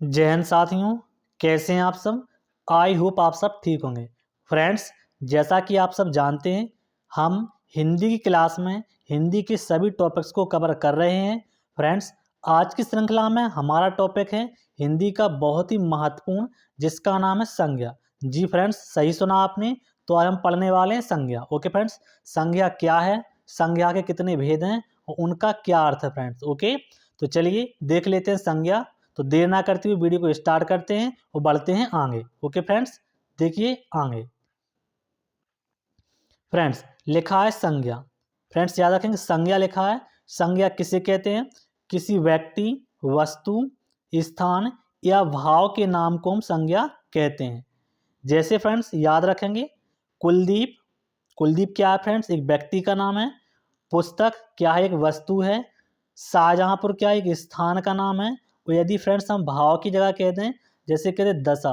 जय हिंद साथियों, कैसे हैं आप सब। आई होप आप सब ठीक होंगे। फ्रेंड्स, जैसा कि आप सब जानते हैं, हम हिंदी की क्लास में हिंदी के सभी टॉपिक्स को कवर कर रहे हैं। फ्रेंड्स, आज की श्रृंखला में हमारा टॉपिक है हिंदी का बहुत ही महत्वपूर्ण, जिसका नाम है संज्ञा। जी फ्रेंड्स, सही सुना आपने। तो आज हम पढ़ने वाले हैं संज्ञा। ओके फ्रेंड्स, संज्ञा क्या है, संज्ञा के कितने भेद हैं और उनका क्या अर्थ है फ्रेंड्स। ओके, तो चलिए देख लेते हैं संज्ञा। तो देर ना करते हुए वीडियो को स्टार्ट करते हैं और बढ़ते हैं आगे। ओके फ्रेंड्स, देखिए आगे। फ्रेंड्स, लिखा है संज्ञा। फ्रेंड्स, याद रखेंगे संज्ञा लिखा है। संज्ञा किसे कहते हैं? किसी व्यक्ति, वस्तु, स्थान या भाव के नाम को हम संज्ञा कहते हैं। जैसे फ्रेंड्स याद रखेंगे, कुलदीप। कुलदीप क्या है फ्रेंड्स? एक व्यक्ति का नाम है। पुस्तक क्या है? एक वस्तु है। शाहजहांपुर क्या है? एक स्थान का नाम है। और यदि फ्रेंड्स हम भाव की जगह कहते हैं, जैसे कहते हैं दशा।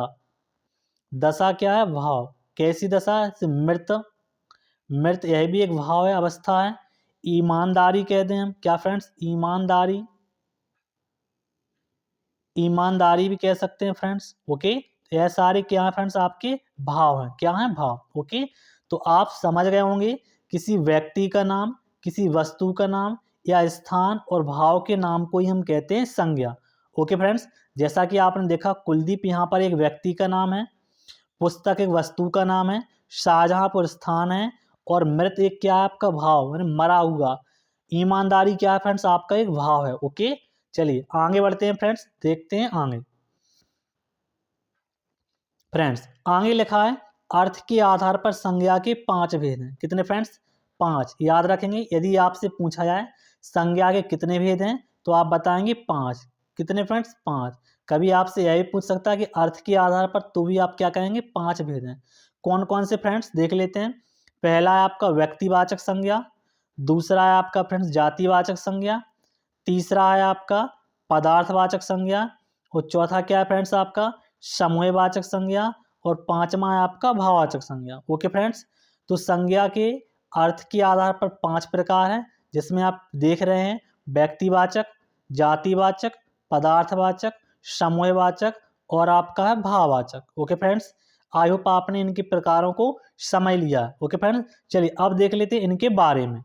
दशा क्या है? भाव। कैसी दशा? जैसे मृत। मृत यह भी एक भाव है, अवस्था है। ईमानदारी कहते हैं हम, क्या फ्रेंड्स? ईमानदारी। ईमानदारी भी कह सकते हैं फ्रेंड्स। ओके, यह सारे क्या है फ्रेंड्स? आपके भाव हैं। क्या है? भाव। ओके, तो आप समझ गए होंगे, किसी व्यक्ति का नाम, किसी वस्तु का नाम या स्थान और भाव के नाम को ही हम कहते हैं संज्ञा। ओके फ्रेंड्स, जैसा कि आपने देखा, कुलदीप यहाँ पर एक व्यक्ति का नाम है, पुस्तक एक वस्तु का नाम है, शाहजहांपुर स्थान है, और मृत एक क्या है? आपका भाव, यानी मरा हुआ। ईमानदारी क्या है फ्रेंड्स? आपका एक भाव है। ओके, चलिए आगे बढ़ते हैं फ्रेंड्स, देखते हैं आगे। फ्रेंड्स, आगे लिखा है अर्थ के आधार पर संज्ञा के 5 भेद हैं। कितने फ्रेंड्स? 5। याद रखेंगे, यदि आपसे पूछा जाए संज्ञा के कितने भेद हैं, तो आप बताएंगे 5। कितने फ्रेंड्स? 5। कभी आपसे यही पूछ सकता है कि अर्थ के आधार पर, तो भी आप क्या कहेंगे? 5 भेद हैं। कौन कौन से फ्रेंड्स? देख लेते हैं। पहला है आपका व्यक्तिवाचक संज्ञा। दूसरा है आपका फ्रेंड्स जातिवाचक संज्ञा। तीसरा है आपका पदार्थवाचक संज्ञा। और चौथा क्या है फ्रेंड्स? आपका समूहवाचक संज्ञा। और पांचवा है आपका भाववाचक संज्ञा। ओके फ्रेंड्स, तो संज्ञा के अर्थ के आधार पर 5 प्रकार हैं, जिसमें आप देख रहे हैं व्यक्तिवाचक, जातिवाचक, पदार्थवाचक, समूहवाचक और आपका है भाववाचक। ओके फ्रेंड्स, आई होप आपने इनके प्रकारों को समझ लिया। ओके फ्रेंड्स, चलिए अब देख लेते हैं इनके बारे में।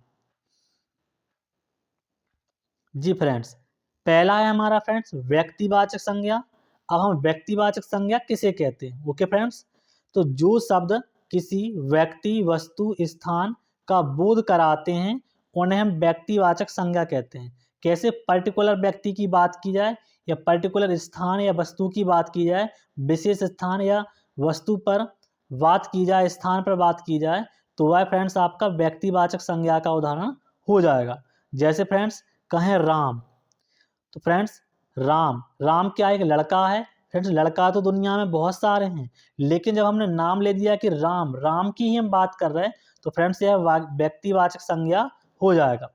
जी फ्रेंड्स, पहला है हमारा फ्रेंड्स व्यक्तिवाचक संज्ञा। अब हम व्यक्तिवाचक संज्ञा किसे कहते हैं? ओके फ्रेंड्स, तो जो शब्द किसी व्यक्ति, वस्तु, स्थान का बोध कराते हैं, उन्हें हम व्यक्तिवाचक संज्ञा कहते हैं। कैसे? पर्टिकुलर व्यक्ति की बात की जाए या पर्टिकुलर स्थान या वस्तु की बात की जाए, विशेष स्थान या वस्तु पर बात की जाए, स्थान पर बात की जाए, तो वह फ्रेंड्स आपका व्यक्तिवाचक संज्ञा का उदाहरण हो जाएगा। जैसे फ्रेंड्स कहें राम, तो फ्रेंड्स राम, राम क्या एक लड़का है? फ्रेंड्स लड़का तो दुनिया में बहुत सारे हैं, लेकिन जब हमने नाम ले दिया कि राम, राम की ही हम बात कर रहे हैं, तो फ्रेंड्स यह व्यक्तिवाचक संज्ञा हो जाएगा।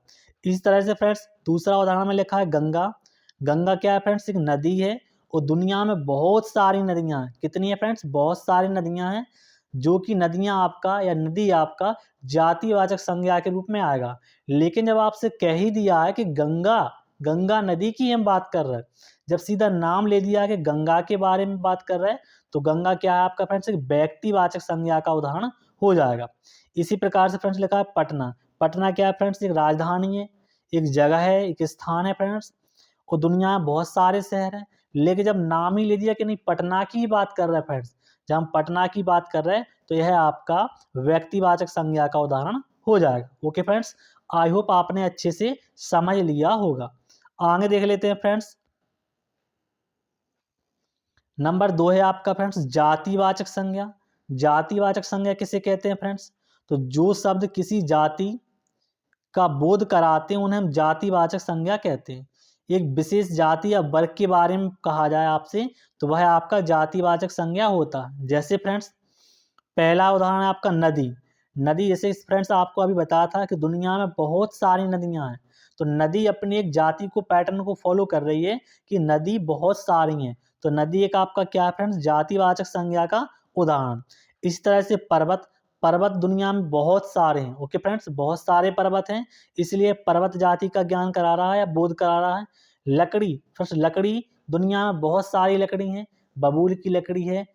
इस तरह से फ्रेंड्स दूसरा उदाहरण में लिखा है गंगा। गंगा क्या है फ्रेंड्स? एक नदी है, और दुनिया में बहुत सारी नदियां हैं। कितनी है फ्रेंड्स? बहुत सारी नदियां हैं, जो कि नदियां आपका या नदी आपका जातिवाचक संज्ञा के रूप में आएगा। लेकिन जब आपसे कह ही दिया है कि गंगा, गंगा नदी की हम बात कर रहे हैं, जब सीधा नाम ले दिया कि गंगा के बारे में बात कर रहे हैं, तो गंगा क्या है आपका फ्रेंड्स? एक व्यक्तिवाचक संज्ञा का उदाहरण हो जाएगा। इसी प्रकार से फ्रेंड्स लिखा है पटना। पटना क्या है फ्रेंड्स? एक राजधानी है, एक जगह है, एक स्थान है फ्रेंड्स। और दुनिया में बहुत सारे शहर हैं, लेकिन जब नाम ही ले दिया कि नहीं पटना की ही बात कर रहे हैं फ्रेंड्स, जब हम पटना की बात कर रहे हैं, तो यह आपका व्यक्तिवाचक संज्ञा का उदाहरण हो जाएगा। ओके फ्रेंड्स, आई होप आपने अच्छे से समझ लिया होगा। आगे देख लेते हैं फ्रेंड्स। नंबर 2 है आपका फ्रेंड्स जातिवाचक संज्ञा। जातिवाचक संज्ञा किसे कहते हैं फ्रेंड्स? तो जो शब्द किसी जाति का बोध कराते हैं, उन्हें हम जातिवाचक संज्ञा कहते हैं। एक विशेष जाति या वर्ग के बारे में कहा जाए आपसे, तो वह आपका जातिवाचक संज्ञा होता है। जैसे फ्रेंड्स पहला उदाहरण है आपका नदी। नदी, जैसे फ्रेंड्स आपको अभी बताया था कि दुनिया में बहुत सारी नदियां हैं, तो नदी अपनी एक जाति को, पैटर्न को फॉलो कर रही है कि नदी बहुत सारी हैं, तो नदी एक आपका क्या है फ्रेंड्स? जातिवाचक संज्ञा का उदाहरण। इस तरह से पर्वत, पर्वत दुनिया में बहुत सारे हैं। ओके फ्रेंड्स, बहुत सारे पर्वत हैं, इसलिए पर्वत जाति का ज्ञान करा रहा है या बोध करा रहा है। लकड़ी, फ्रेंड्स लकड़ी दुनिया में बहुत सारी लकड़ी हैं, बबूल की लकड़ी है,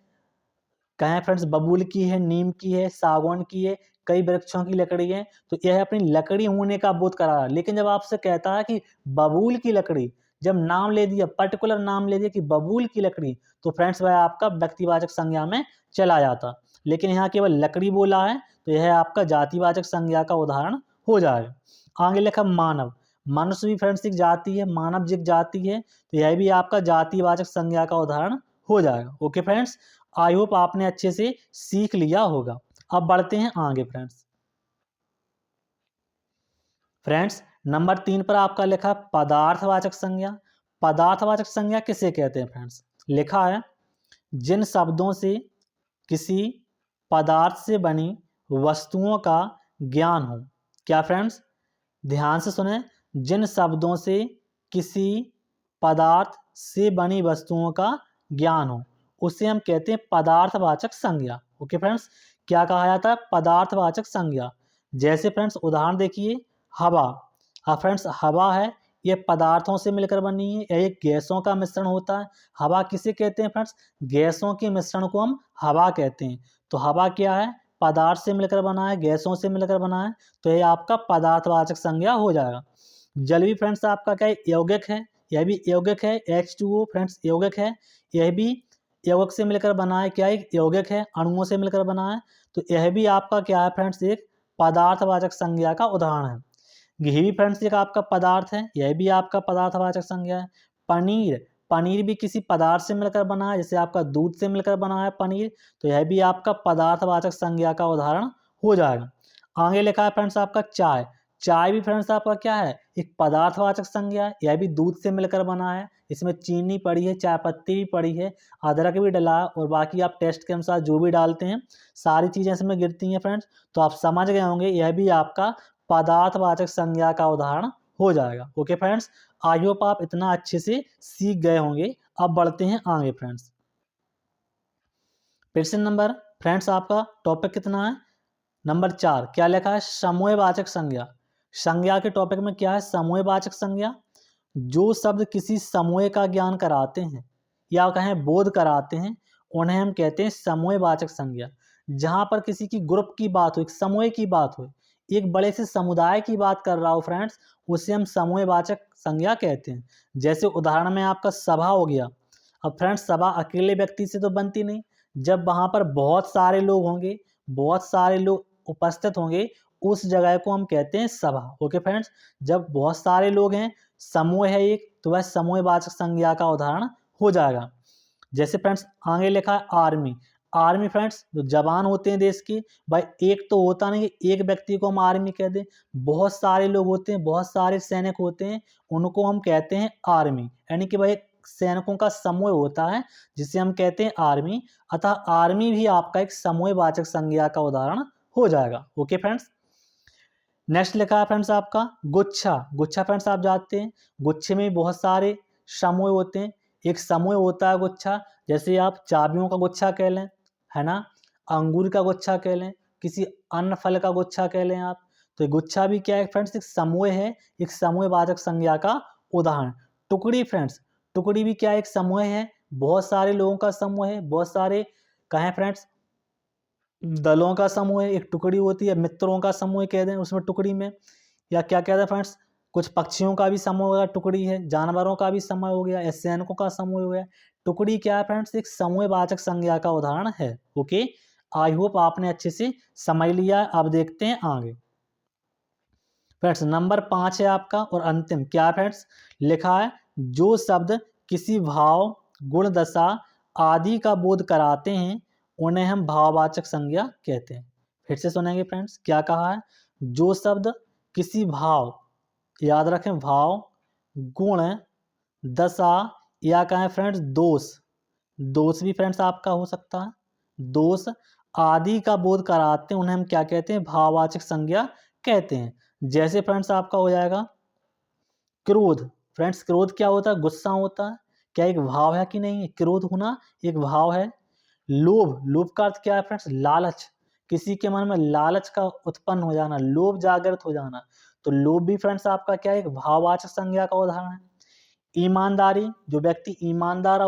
कहें फ्रेंड्स बबूल की है, नीम की है, सागौन की है, कई वृक्षों की लकड़ी है। तो यह अपनी लकड़ी होने का बोध करा रहा है। लेकिन जब आपसे कहता है कि बबूल की लकड़ी, जब नाम ले दिया, पर्टिकुलर नाम ले दिया कि बबूल की लकड़ी, तो फ्रेंड्स वह आपका व्यक्तिवाचक संज्ञा में चला जाता। लेकिन यहाँ केवल लकड़ी बोला है, तो यह आपका जातिवाचक संज्ञा का उदाहरण हो जाएगा। आगे लिखा मानव। मनुष्य भी फ्रेंड्स एक जाति है, मानव एक जाति है, तो यह भी आपका जातिवाचक संज्ञा का उदाहरण हो जाएगा। ओके फ्रेंड्स, आई होप आपने अच्छे से सीख लिया होगा। अब बढ़ते हैं आगे फ्रेंड्स। फ्रेंड्स नंबर 3 पर आपका लिखा है पदार्थवाचक संज्ञा। पदार्थवाचक संज्ञा किसे कहते हैं फ्रेंड्स? लिखा है जिन शब्दों से किसी पदार्थ से बनी वस्तुओं का ज्ञान हो। क्या फ्रेंड्स? ध्यान से सुने। जिन शब्दों से किसी पदार्थ से बनी वस्तुओं का ज्ञान हो, उसे हम कहते हैं पदार्थवाचक संज्ञा। ओके फ्रेंड्स, क्या कहा जाता है? पदार्थवाचक संज्ञा। जैसे फ्रेंड्स उदाहरण देखिए, हवा। हाँ फ्रेंड्स, हवा है, ये पदार्थों से मिलकर बनी है, यह एक गैसों का मिश्रण होता है। हवा किसे कहते हैं फ्रेंड्स? गैसों के मिश्रण को हम हवा कहते हैं। तो हवा क्या है? पदार्थ से मिलकर बना है, गैसों से मिलकर बना है, तो यह आपका पदार्थवाचक संज्ञा हो जाएगा। जल भी फ्रेंड्स आपका क्या है? यौगिक है, यह भी यौगिक है। H2O फ्रेंड्स यौगिक है, यह भी यौगिक से मिलकर बना है। क्या है? यौगिक है, अणुओं से मिलकर बना है। तो यह भी आपका क्या है फ्रेंड्स? एक पदार्थवाचक संज्ञा का उदाहरण है। घी भी फ्रेंड्स एक आपका पदार्थ है, यह भी आपका पदार्थवाचक संज्ञा है। पनीर, पनीर भी किसी पदार्थ से मिलकर बना है, जैसे आपका दूध से मिलकर बना है पनीर, तो यह भी आपका पदार्थवाचक संज्ञा का उदाहरण हो जाएगा। आगे लिखा है फ्रेंड्स आपका चाय। चाय भी फ्रेंड्स आपका क्या है? एक पदार्थवाचक संज्ञा है, यह भी दूध से मिलकर बना है। इसमें चीनी पड़ी है, चाय पत्ती भी पड़ी है, अदरक भी डला है, और बाकी आप टेस्ट के अनुसार जो भी डालते हैं सारी चीज़ें इसमें गिरती हैं फ्रेंड्स। तो आप समझ गए होंगे, यह भी आपका पदार्थवाचक संज्ञा का उदाहरण हो जाएगा। ओके फ्रेंड्स, आई होप आप इतना अच्छे से सीख गए होंगे। अब बढ़ते हैं आगे फ्रेंड्स। प्रश्न नंबर फ्रेंड्स आपका टॉपिक कितना है? नंबर 4। क्या लिखा है? समूहवाचक संज्ञा। संज्ञा के टॉपिक में क्या है? समूहवाचक संज्ञा। जो शब्द किसी समूह का ज्ञान कराते हैं या कहें बोध कराते हैं, उन्हें हम कहते हैं समूहवाचक संज्ञा। जहां पर किसी की ग्रुप की बात हो, एक समूह की बात हो, एक बड़े से समुदाय की बात कर रहा हो फ्रेंड्स, उसे हम समूहवाचक संज्ञा कहते हैं। जैसे उदाहरण में आपका सभा हो गया। अब फ्रेंड्स सभा अकेले व्यक्ति से तो बनती नहीं, जब वहां पर बहुत सारे लोग होंगे, बहुत सारे लोग उपस्थित होंगे, उस जगह को हम कहते हैं सभा। ओके फ्रेंड्स, जब बहुत सारे लोग हैं, समूह है एक, तो वह समूहवाचक संज्ञा का उदाहरण हो जाएगा। जैसे फ्रेंड्स आगे लिखा है आर्मी। आर्मी फ्रेंड्स जो जवान होते हैं देश के, भाई एक तो होता नहीं कि एक व्यक्ति को हम आर्मी कह दें, बहुत सारे लोग होते हैं, बहुत सारे सैनिक होते हैं, उनको हम कहते हैं आर्मी। यानी कि भाई सैनिकों का समूह होता है जिसे हम कहते हैं आर्मी। अतः आर्मी भी आपका एक समूहवाचक संज्ञा का उदाहरण हो जाएगा। ओके फ्रेंड्स, नेक्स्ट लिखा है फ्रेंड्स आपका गुच्छा। गुच्छा फ्रेंड्स आप जानते हैं, गुच्छे में बहुत सारे समूह होते हैं, एक समूह होता है गुच्छा। जैसे आप चाबियों का गुच्छा कह लें, है ना, अंगूर का गुच्छा कह लें, किसी अन्य फल का गुच्छा कह लें आप, तो गुच्छा भी क्या है फ्रेंड्स? एक समूह है, एक समूहवाचक संज्ञा का उदाहरण। टुकड़ी फ्रेंड्स, टुकड़ी भी क्या है? एक समूह है, बहुत सारे लोगों का समूह है, बहुत सारे कहें फ्रेंड्स दलों का समूह है, एक टुकड़ी होती है, मित्रों का समूह कह दें उसमें टुकड़ी में। या क्या कहते हैं फ्रेंड्स, कुछ पक्षियों का भी समूह हो गया, टुकड़ी है, जानवरों का भी समूह हो गया, या सैनिकों का समूह हो गया। टुकड़ी क्या है फ्रेंड्स? एक समूहवाचक संज्ञा का उदाहरण है। ओके, आई होप आपने अच्छे से समझ लिया। अब देखते हैं आगे फ्रेंड्स। नंबर 5 है आपका और अंतिम। क्या है फ्रेंड्स? लिखा है जो शब्द किसी भाव, गुण, दशा आदि का बोध कराते हैं, उन्हें हम भाववाचक संज्ञा कहते हैं। फिर से सुनेंगे फ्रेंड्स, क्या कहा है? जो शब्द किसी भाव, याद रखें भाव, गुण, दशा या कहें फ्रेंड्स दोष, दोष भी फ्रेंड्स आपका हो सकता है, दोष आदि का बोध कराते हैं, उन्हें हम क्या कहते हैं? भाववाचक संज्ञा कहते हैं। जैसे फ्रेंड्स आपका हो जाएगा क्रोध। फ्रेंड्स क्रोध क्या होता है? गुस्सा होता है। क्या एक भाव है कि नहीं? क्रोध होना एक भाव है। लोभ, लोभ का अर्थ क्या है फ्रेंड्स? लालच, किसी के मन में लालच का उत्पन्न हो जाना, लोभ जागृत हो जाना, तो लोभ भी फ्रेंड्स आपका क्या है? एक भाववाचक संज्ञा का उदाहरण है। ईमानदारी, जो व्यक्ति ईमानदार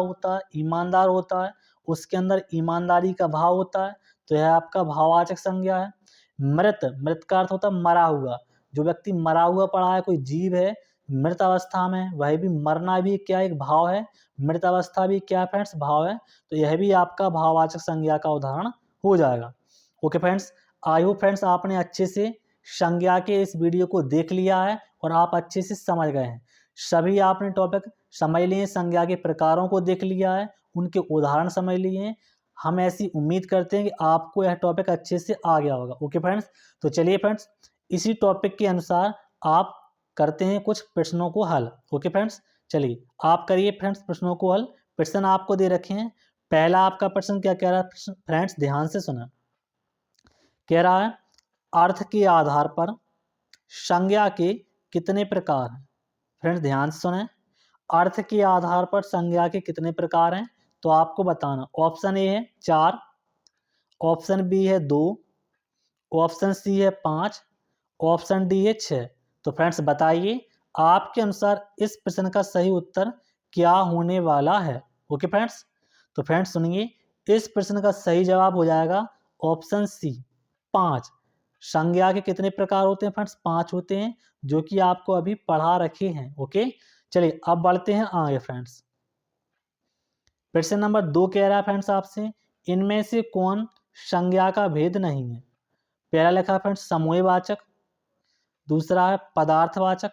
होता है उसके अंदर ईमानदारी का भाव होता है, तो यह आपका भाववाचक संज्ञा है। मृत का अर्थ होता है मरा हुआ, जो व्यक्ति मरा हुआ पड़ा है, कोई जीव है मृत अवस्था में, वह भी मरना भी क्या एक भाव है, मृत अवस्था भी क्या फ्रेंड्स भाव है, तो यह भी आपका भाववाचक संज्ञा का उदाहरण हो जाएगा। Okay friends, I hope friends आपने अच्छे से संज्ञा के इस वीडियो को देख लिया है और आप अच्छे से समझ गए हैं। सभी आपने टॉपिक समझ लिए, संज्ञा के प्रकारों को देख लिया है, उनके उदाहरण समझ लिए हैं। हम ऐसी उम्मीद करते हैं कि आपको यह टॉपिक अच्छे से आ गया होगा। ओके फ्रेंड्स, तो चलिए फ्रेंड्स इसी टॉपिक के अनुसार आप करते हैं कुछ प्रश्नों को हल। ओके फ्रेंड्स, चलिए आप करिए फ्रेंड्स प्रश्नों को हल। प्रश्न आपको दे रखे हैं। पहला आपका प्रश्न क्या कह रहा है फ्रेंड्स, ध्यान से सुना। कह रहा है अर्थ के आधार पर संज्ञा के कितने प्रकार हैं। फ्रेंड्स ध्यान से सुने, अर्थ के आधार पर संज्ञा के कितने प्रकार हैं, तो आपको बताना। ऑप्शन ए है 4, ऑप्शन बी है 2, ऑप्शन सी है 5, ऑप्शन डी है 6। तो फ्रेंड्स बताइए आपके अनुसार इस प्रश्न का सही उत्तर क्या होने वाला है। ओके फ्रेंड्स, तो फ्रेंड्स सुनिए, इस प्रश्न का सही जवाब हो जाएगा ऑप्शन सी 5। संज्ञा के कितने प्रकार होते हैं फ्रेंड्स, 5 होते हैं, जो कि आपको अभी पढ़ा रखे हैं। ओके, चलिए अब बढ़ते हैं आगे फ्रेंड्स। प्रश्न नंबर 2 कह रहा है फ्रेंड्स आपसे, इनमें से कौन संज्ञा का भेद नहीं है। पहला लिखा है फ्रेंड्स समूहवाचक, दूसरा है पदार्थवाचक,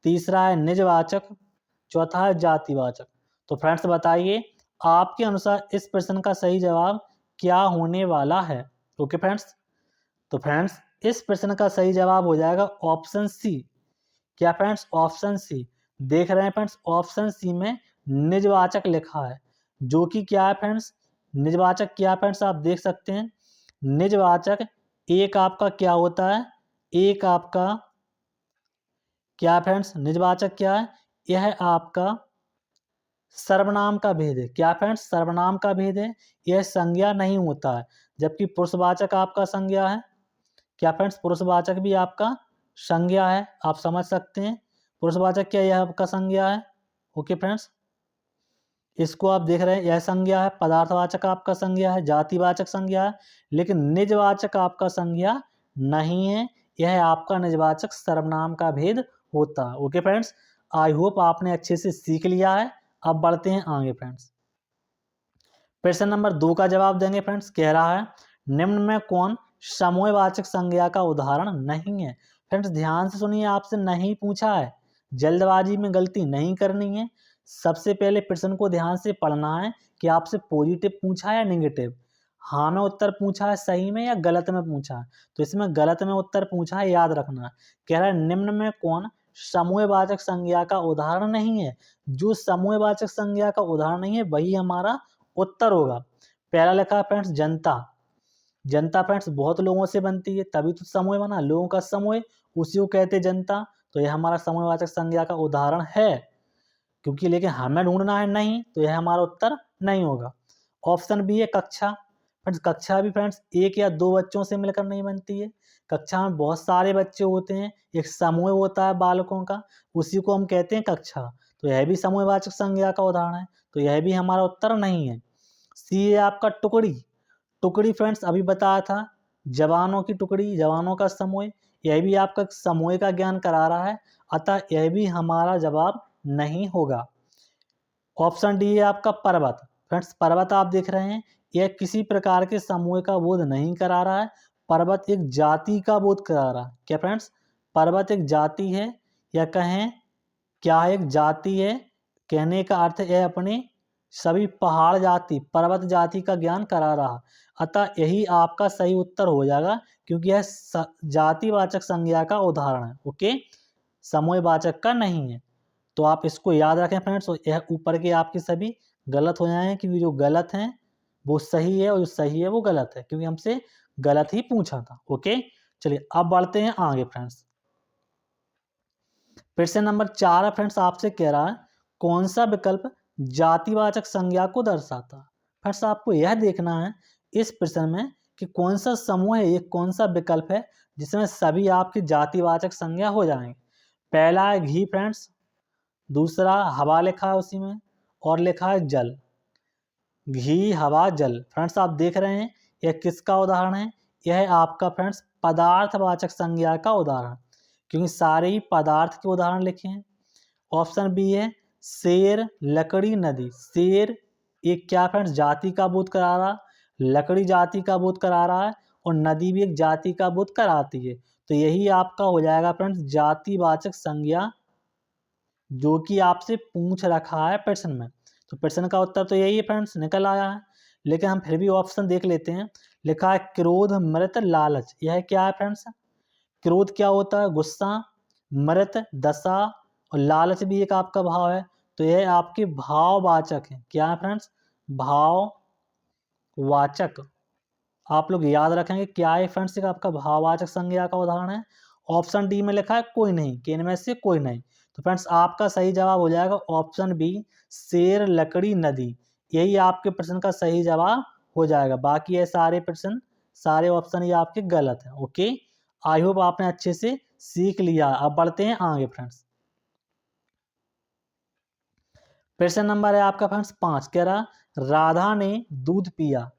तीसरा है निजवाचक, चौथा है जातिवाचक। तो फ्रेंड्स बताइए आपके अनुसार इस प्रश्न का सही जवाब क्या होने वाला है। ओके फ्रेंड्स, तो फ्रेंड्स इस प्रश्न का सही जवाब हो जाएगा ऑप्शन सी। क्या फ्रेंड्स, ऑप्शन सी। देख रहे हैं फ्रेंड्स, ऑप्शन सी में निजवाचक लिखा है, जो कि क्या है फ्रेंड्स, निजवाचक क्या है फ्रेंड्स, आप देख सकते हैं। निजवाचक एक आपका क्या होता है, एक आपका क्या फ्रेंड्स, निजवाचक क्या है, यह आपका सर्वनाम का भेद है। क्या फ्रेंड्स, सर्वनाम का भेद है, यह संज्ञा नहीं होता है। जबकि पुरुषवाचक आपका संज्ञा है। क्या फ्रेंड्स, पुरुषवाचक भी आपका संज्ञा है, आप समझ सकते हैं। पुरुषवाचक क्या यह आपका संज्ञा है। ओके फ्रेंड्स, इसको आप देख रहे हैं, यह संज्ञा है। पदार्थवाचक आपका संज्ञा है, जातिवाचक संज्ञा है, लेकिन निजवाचक आपका संज्ञा नहीं है। यह आपका निजवाचक सर्वनाम का भेद होता है। ओके फ्रेंड्स, आई होप आपने अच्छे से सीख लिया है। अब बढ़ते हैं आगे फ्रेंड्स। प्रश्न नंबर 2 का जवाब देंगे फ्रेंड्स। कह रहा है निम्न में कौन समूहवाचक संज्ञा का उदाहरण नहीं है। फ्रेंड्स ध्यान से सुनिए, आपसे नहीं पूछा है, जल्दबाजी में गलती नहीं करनी है। सबसे पहले प्रश्न को ध्यान से पढ़ना है कि आपसे पॉजिटिव पूछा है या नेगेटिव, हाँ में उत्तर पूछा है सही में या गलत में पूछा है। तो इसमें गलत में उत्तर पूछा है, याद रखना है। कह रहा है निम्न में कौन समूहवाचक संज्ञा का उदाहरण नहीं है। जो समूहवाचक संज्ञा का उदाहरण नहीं है वही हमारा उत्तर होगा। पहला लिखा है फ्रेंड्स जनता। जनता फ्रेंड्स बहुत लोगों से बनती है, तभी तो समूह बना, लोगों का समूह, उसी को कहते हैं जनता। तो यह हमारा समूहवाचक संज्ञा का उदाहरण है, क्योंकि लेकिन हमें ढूंढना है नहीं, तो यह हमारा उत्तर नहीं होगा। ऑप्शन बी है कक्षा। फ्रेंड्स कक्षा भी फ्रेंड्स एक या दो बच्चों से मिलकर नहीं बनती है, कक्षा में बहुत सारे बच्चे होते हैं, एक समूह होता है बालकों का, उसी को हम कहते हैं कक्षा। तो यह भी समूहवाचक संज्ञा का उदाहरण है, तो यह भी हमारा उत्तर नहीं है। सी है आपका टुकड़ी। टुकड़ी फ्रेंड्स अभी बताया था, जवानों की टुकड़ी, जवानों का समूह, यह भी आपका समूह का ज्ञान करा रहा है, अतः यह भी हमारा जवाब नहीं होगा। ऑप्शन डी है आपका पर्वत। फ्रेंड्स पर्वत आप देख रहे हैं, यह किसी प्रकार के समूह का बोध नहीं करा रहा है, पर्वत एक जाति का बोध करा रहा है। क्या फ्रेंड्स, पर्वत एक जाति है, या कहें क्या एक जाति है, कहने का अर्थ है अपने सभी पहाड़ जाति, पर्वत जाति का ज्ञान करा रहा। अतः यही आपका सही उत्तर हो जाएगा, क्योंकि यह जातिवाचक संज्ञा का उदाहरण है। ओके, समूहवाचक का नहीं है। तो आप इसको याद रखें फ्रेंड्स, यह ऊपर के आपके सभी गलत हो जाएंगे, क्योंकि जो गलत हैं वो सही है और जो सही है वो गलत है, क्योंकि हमसे गलत ही पूछा था। ओके, चलिए अब बढ़ते हैं आगे फ्रेंड्स। प्रश्न नंबर 4 फ्रेंड्स आपसे कह रहा है कौन सा विकल्प जातिवाचक संज्ञा को दर्शाता है। फ्रेंड्स आपको यह देखना है इस प्रश्न में कि कौन सा समूह है, ये कौन सा विकल्प है जिसमें सभी आपकी जातिवाचक संज्ञा हो जाएंगे। पहला है घी फ्रेंड्स, दूसरा हवा लिखा है उसी में, और लिखा है जल। घी, हवा, जल। फ्रेंड्स आप देख रहे हैं यह किसका उदाहरण है? यह है आपका फ्रेंड्स पदार्थवाचक संज्ञा का उदाहरण, क्योंकि सारे ही पदार्थ के उदाहरण लिखे हैं। ऑप्शन बी है शेर, लकड़ी, नदी। शेर एक क्या फ्रेंड्स जाति का बोध करा रहा, लकड़ी जाति का बोध करा रहा है, और नदी भी एक जाति का बोध कराती है। तो यही आपका हो जाएगा फ्रेंड्स जातिवाचक संज्ञा, जो कि आपसे पूछ रखा है प्रश्न में। तो प्रश्न का उत्तर तो यही है फ्रेंड्स, निकल आया है। लेकिन हम फिर भी ऑप्शन देख लेते हैं। लिखा है क्रोध, मृत, लालच। यह क्या है फ्रेंड्स? क्रोध क्या होता है? गुस्सा। मृत दशा, और लालच भी एक आपका भाव है। तो यह आपके भाववाचक है। क्या है फ्रेंड्स? भाववाचक। आप लोग याद रखेंगे क्या है फ्रेंड्स, एक आपका भाववाचक संज्ञा का उदाहरण है। ऑप्शन डी में लिखा है कोई नहीं, कि इनमें से कोई नहीं। तो फ्रेंड्स आपका सही जवाब हो जाएगा ऑप्शन बी, शेर, लकड़ी, नदी। यही आपके प्रश्न का सही जवाब हो जाएगा। बाकी ये सारे प्रश्न, सारे ऑप्शन ये आपके गलत हैं। ओके, आई होप आपने अच्छे से सीख लिया। अब बढ़ते हैं आगे फ्रेंड्स। प्रश्न नंबर है आपका फ्रेंड्स 5। कह रहा राधा ने दूध पिया।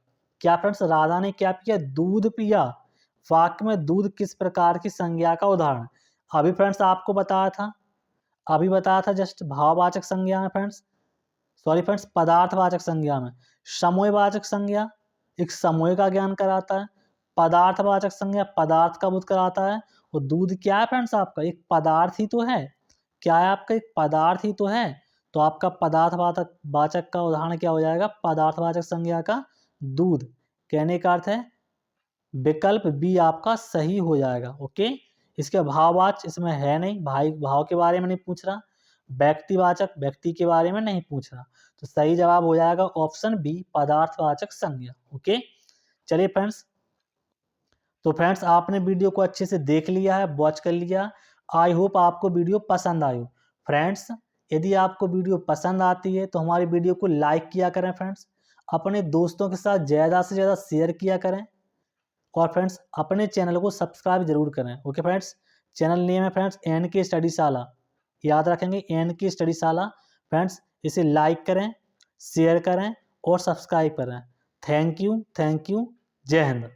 क्या फ्रेंड्स? राधा ने क्या पिया? दूध पिया। वाक्य में दूध किस प्रकार की संज्ञा का उदाहरण? अभी फ्रेंड्स आपको बताया था, अभी बताया था जस्ट भाववाचक संज्ञा में फ्रेंड्स, सॉरी फ्रेंड्स पदार्थवाचक संज्ञा में। समूहवाचक संज्ञा एक समूह का ज्ञान कराता है। पदार्थवाचक संज्ञा पदार्थ का बोध कराता है। और दूध क्या है फ्रेंड्स? आपका एक पदार्थ ही तो है। क्या है? आपका एक पदार्थ ही तो है। तो आपका पदार्थवाचक वाचक का उदाहरण क्या हो जाएगा? पदार्थवाचक संज्ञा का दूध। कहने का अर्थ है विकल्प बी आपका सही हो जाएगा। ओके, इसके भाववाचक इसमें है नहीं, भाव के बारे में नहीं पूछ रहा। व्यक्तिवाचक व्यक्ति के बारे में नहीं पूछ रहा। तो सही जवाब हो जाएगा ऑप्शन बी, पदार्थवाचक संज्ञा। ओके, चलिए फ्रेंड्स, तो फ्रेंड्स आपने वीडियो को अच्छे से देख लिया है, वॉच कर लिया। आई होप आपको वीडियो पसंद आई हो। फ्रेंड्स यदि आपको वीडियो पसंद आती है तो हमारी वीडियो को लाइक किया करें फ्रेंड्स, अपने दोस्तों के साथ ज़्यादा से ज़्यादा शेयर किया करें, और फ्रेंड्स अपने चैनल को सब्सक्राइब जरूर करें। ओके फ्रेंड्स, चैनल नेम है फ्रेंड्स एन के स्टडीशाला, याद रखेंगे एन के स्टडीशाला। फ्रेंड्स इसे लाइक करें, शेयर करें और सब्सक्राइब करें। थैंक यू, जय हिंद।